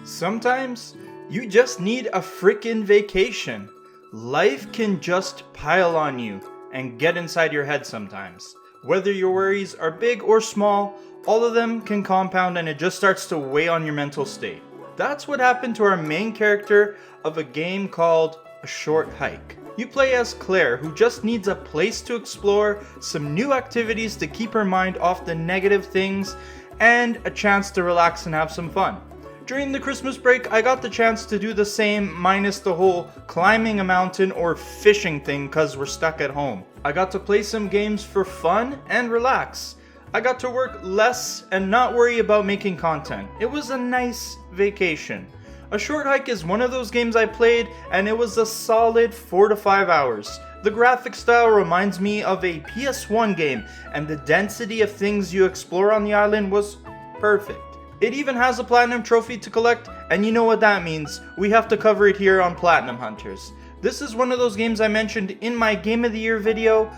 Sometimes you just need a frickin' vacation. Life can just pile on you and get inside your head sometimes. Whether your worries are big or small, all of them can compound and it just starts to weigh on your mental state. That's what happened to our main character of a game called A Short Hike. You play as Claire, who just needs a place to explore, some new activities to keep her mind off the negative things, and a chance to relax and have some fun. During the Christmas break, I got the chance to do the same minus the whole climbing a mountain or fishing thing cause we're stuck at home. I got to play some games for fun and relax. I got to work less and not worry about making content. It was a nice vacation. A Short Hike is one of those games I played and it was a solid 4 to 5 hours. The graphic style reminds me of a PS1 game and the density of things you explore on the island was perfect. It even has a platinum trophy to collect, and you know what that means. We have to cover it here on Platinum Hunters. This is one of those games I mentioned in my Game of the Year video.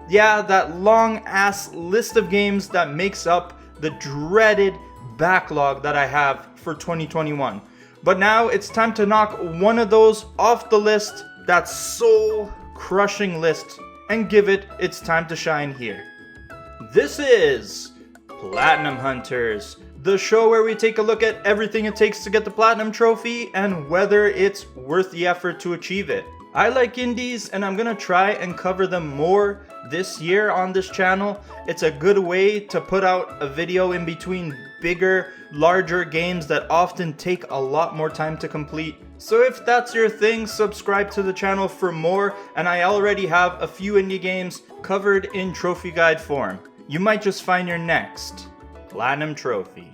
Yeah, that long ass list of games that makes up the dreaded backlog that I have for 2021. But now it's time to knock one of those off the list, that soul crushing list, and give it its time to shine here. This is Platinum Hunters, the show where we take a look at everything it takes to get the Platinum Trophy and whether it's worth the effort to achieve it. I like indies and I'm gonna try and cover them more this year on this channel. It's a good way to put out a video in between bigger, larger games that often take a lot more time to complete. So if that's your thing, subscribe to the channel for more, and I already have a few indie games covered in trophy guide form. You might just find your next Platinum Trophy.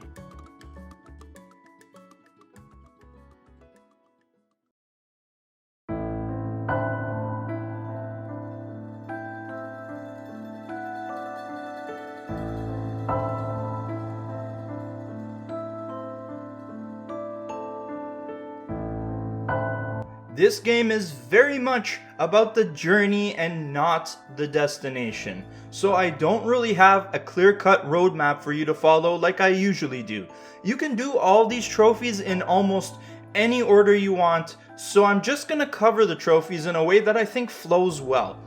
This game is very much about the journey and not the destination, so I don't really have a clear-cut roadmap for you to follow like I usually do. You can do all these trophies in almost any order you want, so I'm just gonna cover the trophies in a way that I think flows well.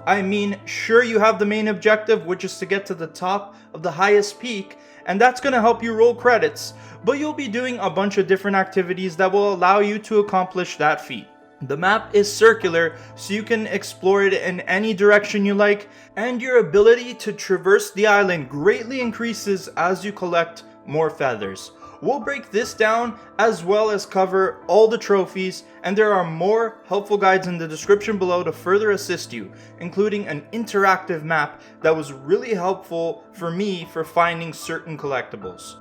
I mean, sure, you have the main objective, which is to get to the top of the highest peak, and that's gonna help you roll credits, but you'll be doing a bunch of different activities that will allow you to accomplish that feat. The map is circular, so you can explore it in any direction you like, and your ability to traverse the island greatly increases as you collect more feathers. We'll break this down as well as cover all the trophies, and there are more helpful guides in the description below to further assist you, including an interactive map that was really helpful for me for finding certain collectibles.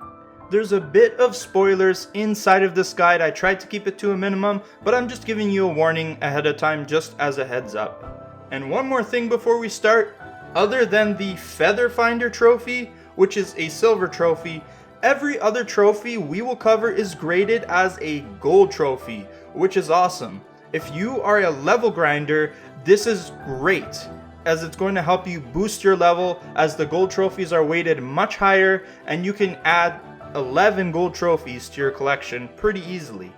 There's a bit of spoilers inside of this guide. I tried to keep it to a minimum, but I'm just giving you a warning ahead of time just as a heads up. And one more thing before we start, other than the Feather Finder trophy, which is a silver trophy, every other trophy we will cover is graded as a gold trophy, which is awesome. If you are a level grinder, this is great, as it's going to help you boost your level, as the gold trophies are weighted much higher and you can add 11 gold trophies to your collection pretty easily.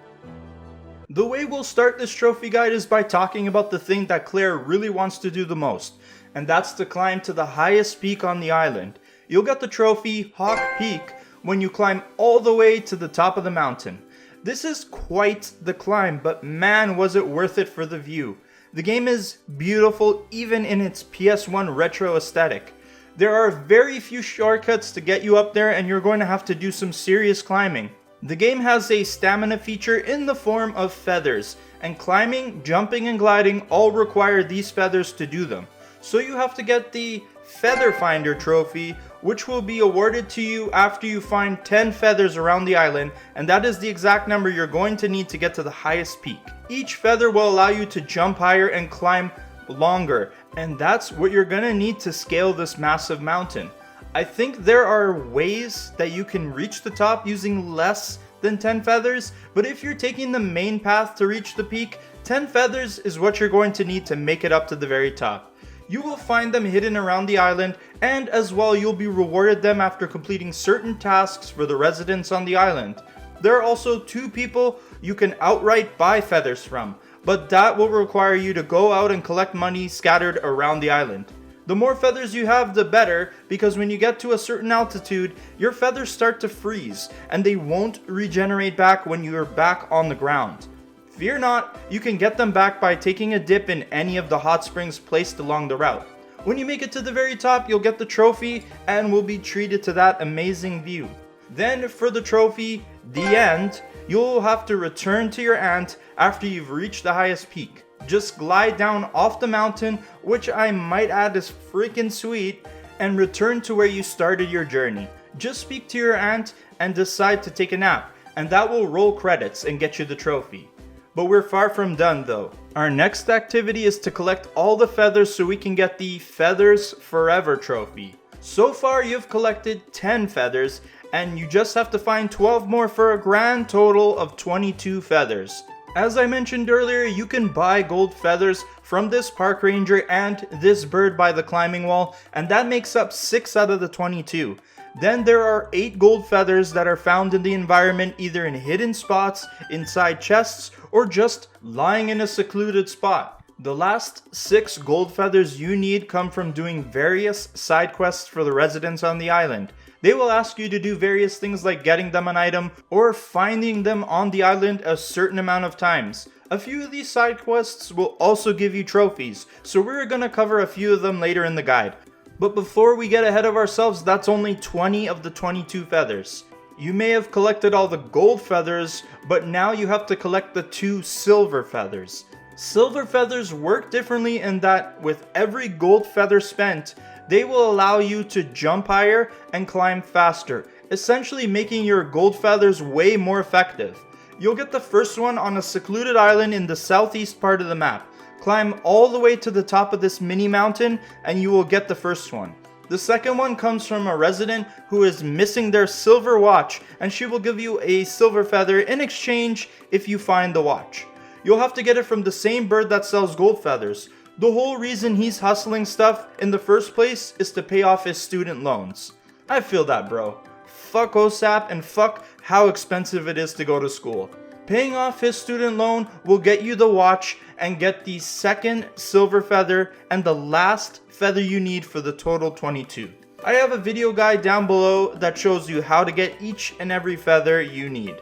The way we'll start this trophy guide is by talking about the thing that Claire really wants to do the most, and that's to climb to the highest peak on the island. You'll get the trophy Hawk Peak when you climb all the way to the top of the mountain. This is quite the climb, but man was it worth it for the view. The game is beautiful even in its PS1 retro aesthetic. There are very few shortcuts to get you up there and you're going to have to do some serious climbing. The game has a stamina feature in the form of feathers, and climbing, jumping, and gliding all require these feathers to do them. So you have to get the Feather Finder trophy, which will be awarded to you after you find 10 feathers around the island, and that is the exact number you're going to need to get to the highest peak. Each feather will allow you to jump higher and climb longer, and that's what you're gonna need to scale this massive mountain. I think there are ways that you can reach the top using less than 10 feathers, but if you're taking the main path to reach the peak, 10 feathers is what you're going to need to make it up to the very top. You will find them hidden around the island, and as well you'll be rewarded them after completing certain tasks for the residents on the island. There are also 2 people you can outright buy feathers from, but that will require you to go out and collect money scattered around the island. The more feathers you have, the better, because when you get to a certain altitude, your feathers start to freeze, and they won't regenerate back when you're back on the ground. Fear not, you can get them back by taking a dip in any of the hot springs placed along the route. When you make it to the very top, you'll get the trophy and will be treated to that amazing view. Then for the trophy, the end, you'll have to return to your aunt after you've reached the highest peak. Just glide down off the mountain, which I might add is freaking sweet, and return to where you started your journey. Just speak to your aunt and decide to take a nap, and that will roll credits and get you the trophy. But we're far from done though. Our next activity is to collect all the feathers so we can get the Feathers Forever trophy. So far you've collected 10 feathers, and you just have to find 12 more for a grand total of 22 feathers. As I mentioned earlier, you can buy gold feathers from this park ranger and this bird by the climbing wall, and that makes up 6 out of the 22. Then there are 8 gold feathers that are found in the environment, either in hidden spots, inside chests, or just lying in a secluded spot. The last 6 gold feathers you need come from doing various side quests for the residents on the island. They will ask you to do various things like getting them an item or finding them on the island a certain amount of times. A few of these side quests will also give you trophies, so we're gonna cover a few of them later in the guide. But before we get ahead of ourselves, that's only 20 of the 22 feathers. You may have collected all the gold feathers, but now you have to collect the 2 silver feathers. Silver feathers work differently in that with every gold feather spent, they will allow you to jump higher and climb faster, essentially making your gold feathers way more effective. You'll get the first one on a secluded island in the southeast part of the map. Climb all the way to the top of this mini mountain and you will get the first one. The second one comes from a resident who is missing their silver watch, and she will give you a silver feather in exchange if you find the watch. You'll have to get it from the same bird that sells gold feathers. The whole reason he's hustling stuff in the first place is to pay off his student loans. I feel that, bro. Fuck OSAP and fuck how expensive it is to go to school. Paying off his student loan will get you the watch and get the second silver feather and the last feather you need for the total 22. I have a video guide down below that shows you how to get each and every feather you need.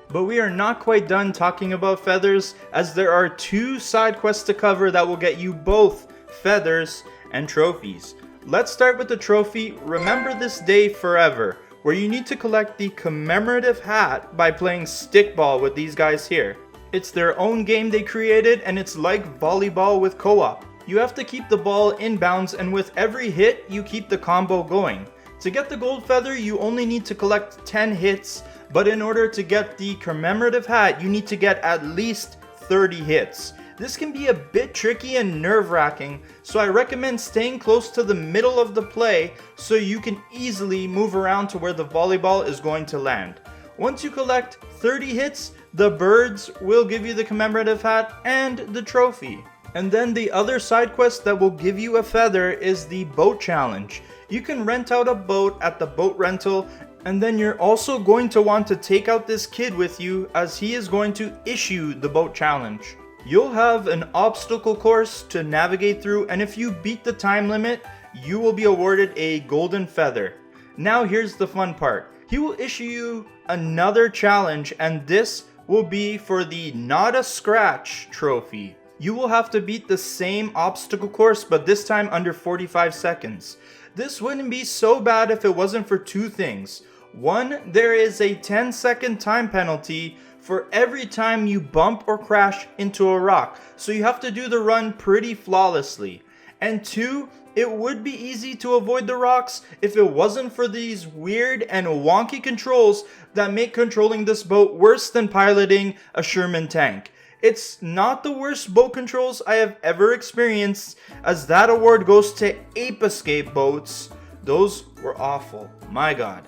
But we are not quite done talking about feathers, as there are 2 side quests to cover that will get you both feathers and trophies. Let's start with the trophy Remember This Day Forever, where you need to collect the commemorative hat by playing Stickball with these guys here. It's their own game they created, and it's like volleyball with co-op. You have to keep the ball in bounds, and with every hit you keep the combo going. To get the gold feather you only need to collect 10 hits, but in order to get the commemorative hat you need to get at least 30 hits. This can be a bit tricky and nerve-wracking, so I recommend staying close to the middle of the play so you can easily move around to where the volleyball is going to land. Once you collect 30 hits, the birds will give you the commemorative hat and the trophy. And then the other side quest that will give you a feather is the boat challenge. You can rent out a boat at the boat rental, and then you're also going to want to take out this kid with you, as he is going to issue the boat challenge. You'll have an obstacle course to navigate through, and if you beat the time limit, you will be awarded a golden feather. Now here's the fun part. He will issue you another challenge, and this will be for the Not a Scratch trophy. You will have to beat the same obstacle course, but this time under 45 seconds. This wouldn't be so bad if it wasn't for 2 things. One, there is a 10-second time penalty for every time you bump or crash into a rock, so you have to do the run pretty flawlessly. And 2, it would be easy to avoid the rocks if it wasn't for these weird and wonky controls that make controlling this boat worse than piloting a Sherman tank. It's not the worst boat controls I have ever experienced, as that award goes to Ape Escape boats. Those were awful, my god.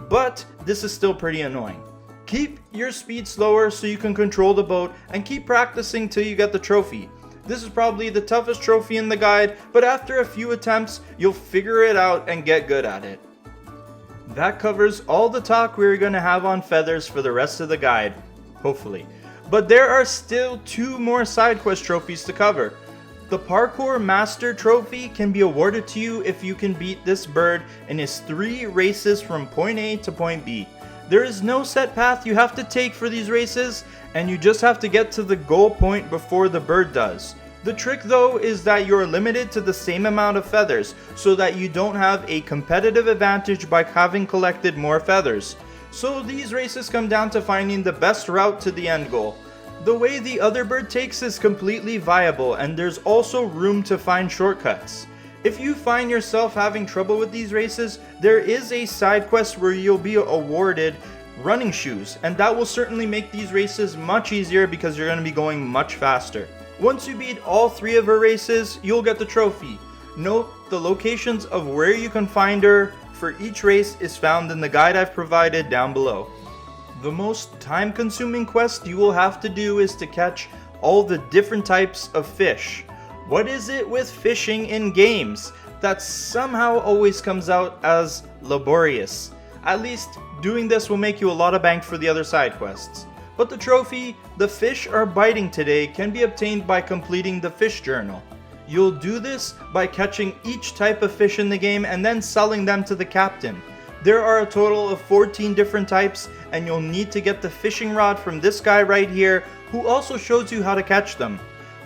But this is still pretty annoying. Keep your speed slower so you can control the boat, and keep practicing till you get the trophy. This is probably the toughest trophy in the guide, but after a few attempts, you'll figure it out and get good at it. That covers all the talk we're gonna have on feathers for the rest of the guide, hopefully. But there are still 2 more side quest trophies to cover. The Parkour Master Trophy can be awarded to you if you can beat this bird in his 3 races from point A to point B. There is no set path you have to take for these races, and you just have to get to the goal point before the bird does. The trick though is that you're limited to the same amount of feathers, so that you don't have a competitive advantage by having collected more feathers. So these races come down to finding the best route to the end goal. The way the other bird takes is completely viable, and there's also room to find shortcuts. If you find yourself having trouble with these races, there is a side quest where you'll be awarded running shoes, and that will certainly make these races much easier because you're going to be going much faster. Once you beat all 3 of her races, you'll get the trophy. Note, the locations of where you can find her for each race is found in the guide I've provided down below. The most time-consuming quest you will have to do is to catch all the different types of fish. What is it with fishing in games that somehow always comes out as laborious? At least, doing this will make you a lot of bank for the other side quests. But the trophy, "The Fish Are Biting Today," can be obtained by completing the fish journal. You'll do this by catching each type of fish in the game and then selling them to the captain. There are a total of 14 different types, and you'll need to get the fishing rod from this guy right here, who also shows you how to catch them.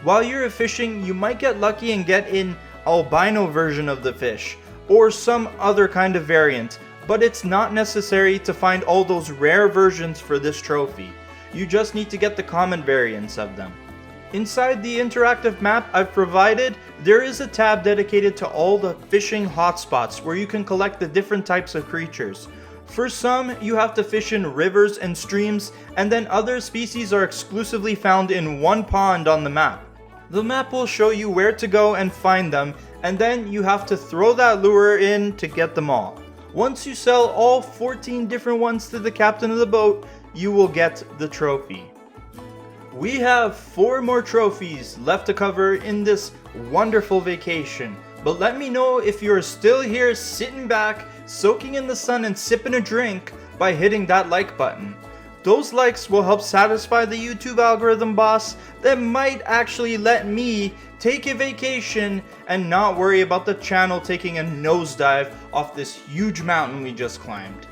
While you're fishing, you might get lucky and get an albino version of the fish, or some other kind of variant, but it's not necessary to find all those rare versions for this trophy. You just need to get the common variants of them. Inside the interactive map I've provided, there is a tab dedicated to all the fishing hotspots where you can collect the different types of creatures. For some, you have to fish in rivers and streams, and then other species are exclusively found in one pond on the map. The map will show you where to go and find them, and then you have to throw that lure in to get them all. Once you sell all 14 different ones to the captain of the boat, you will get the trophy. We have 4 more trophies left to cover in this wonderful vacation, but let me know if you're still here sitting back, soaking in the sun and sipping a drink by hitting that like button. Those likes will help satisfy the YouTube algorithm boss that might actually let me take a vacation and not worry about the channel taking a nosedive off this huge mountain we just climbed.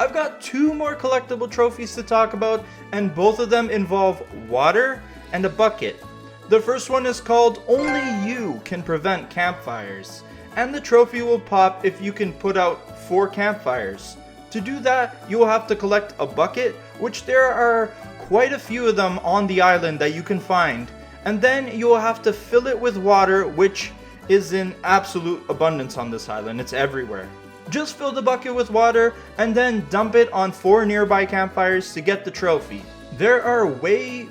I've got 2 more collectible trophies to talk about, and both of them involve water and a bucket. The first one is called "Only You Can Prevent Campfires," and the trophy will pop if you can put out 4 campfires. To do that, you will have to collect a bucket, which there are quite a few of them on the island that you can find, and then you will have to fill it with water, which is in absolute abundance on this island. It's everywhere. Just fill the bucket with water and then dump it on 4 nearby campfires to get the trophy. There are way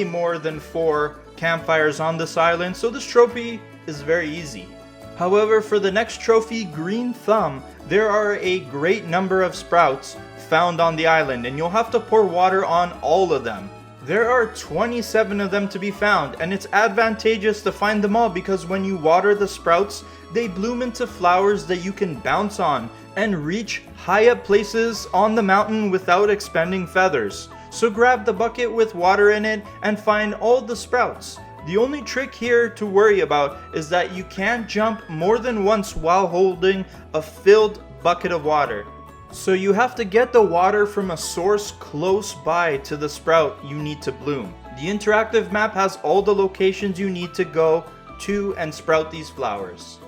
more than 4 campfires on this island, so this trophy is very easy. However, for the next trophy, Green Thumb, there are a great number of sprouts found on the island, and you'll have to pour water on all of them. There are 27 of them to be found, and it's advantageous to find them all because when you water the sprouts, they bloom into flowers that you can bounce on and reach high up places on the mountain without expending feathers. So grab the bucket with water in it and find all the sprouts. The only trick here to worry about is that you can't jump more than once while holding a filled bucket of water. So you have to get the water from a source close by to the sprout you need to bloom. The interactive map has all the locations you need to go to and sprout these flowers.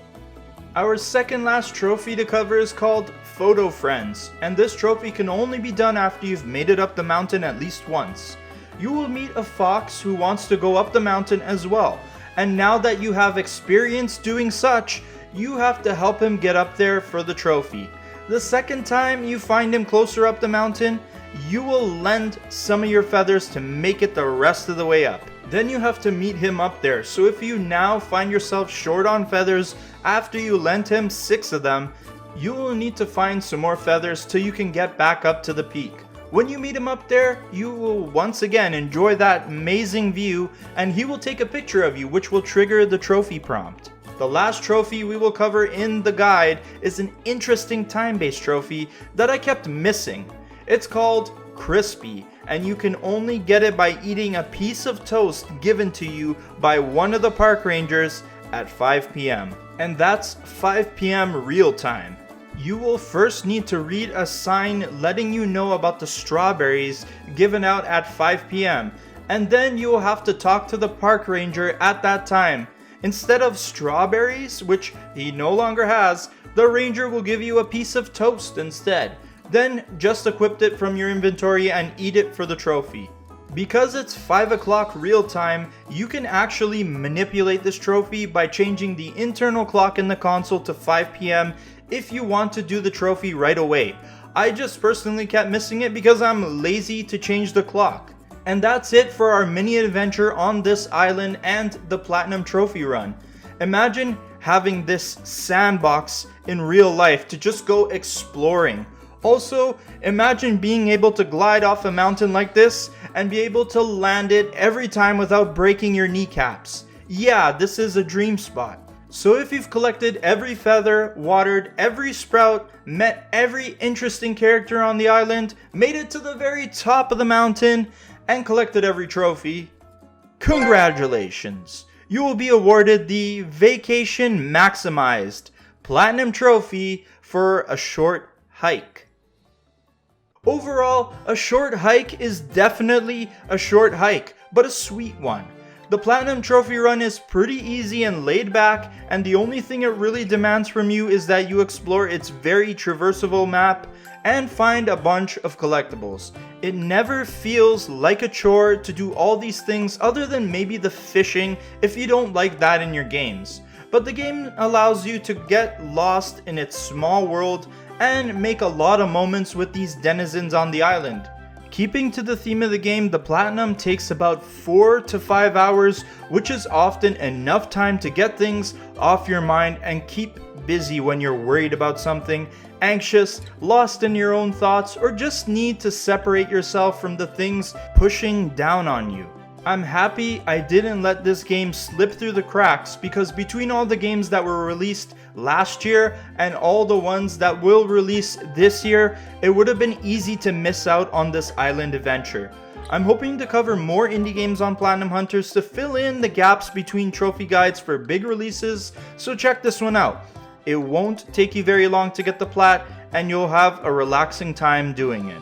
Our second last trophy to cover is called Photo Friends, and this trophy can only be done after you've made it up the mountain at least once. You will meet a fox who wants to go up the mountain as well, and now that you have experience doing such, you have to help him get up there for the trophy. The second time you find him closer up the mountain, you will lend some of your feathers to make it the rest of the way up. Then you have to meet him up there, so if you now find yourself short on feathers after you lent him 6 of them, you will need to find some more feathers till you can get back up to the peak. When you meet him up there, you will once again enjoy that amazing view, and he will take a picture of you, which will trigger the trophy prompt. The last trophy we will cover in the guide is an interesting time-based trophy that I kept missing. It's called Crispy, and you can only get it by eating a piece of toast given to you by one of the park rangers at 5 p.m. And that's 5 p.m. real time. You will first need to read a sign letting you know about the strawberries given out at 5 p.m. and then you will have to talk to the park ranger at that time. Instead of strawberries, which he no longer has, the ranger will give you a piece of toast instead. Then just equip it from your inventory and eat it for the trophy. Because it's 5 o'clock real time, you can actually manipulate this trophy by changing the internal clock in the console to 5 p.m. if you want to do the trophy right away. I just personally kept missing it because I'm lazy to change the clock. And that's it for our mini adventure on this island and the Platinum Trophy run. Imagine having this sandbox in real life to just go exploring. Also, imagine being able to glide off a mountain like this and be able to land it every time without breaking your kneecaps. Yeah, this is a dream spot. So if you've collected every feather, watered every sprout, met every interesting character on the island, made it to the very top of the mountain, and collected every trophy, congratulations! You will be awarded the Vacation Maximized Platinum Trophy for a short hike. Overall, a short hike is definitely a short hike, but a sweet one. The Platinum Trophy run is pretty easy and laid back, and the only thing it really demands from you is that you explore its very traversable map and find a bunch of collectibles. It never feels like a chore to do all these things other than maybe the fishing if you don't like that in your games. But the game allows you to get lost in its small world and make a lot of moments with these denizens on the island. Keeping to the theme of the game, the Platinum takes about 4 to 5 hours, which is often enough time to get things off your mind and keep busy when you're worried about something, anxious, lost in your own thoughts, or just need to separate yourself from the things pushing down on you. I'm happy I didn't let this game slip through the cracks, because between all the games that were released last year and all the ones that will release this year, it would have been easy to miss out on this island adventure. I'm hoping to cover more indie games on Platinum Hunters to fill in the gaps between trophy guides for big releases, so check this one out. It won't take you very long to get the plat, and you'll have a relaxing time doing it.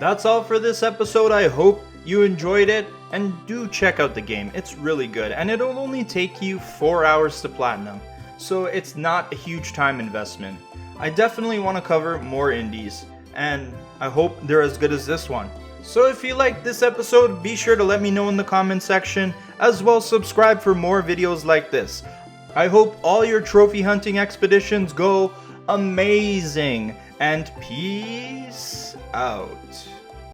That's all for this episode. I hope you enjoyed it, and do check out the game. It's really good, and it'll only take you 4 hours to platinum, so it's not a huge time investment. I definitely want to cover more indies, and I hope they're as good as this one. So if you liked this episode, be sure to let me know in the comment section, as well subscribe for more videos like this. I hope all your trophy hunting expeditions go amazing, and peace out.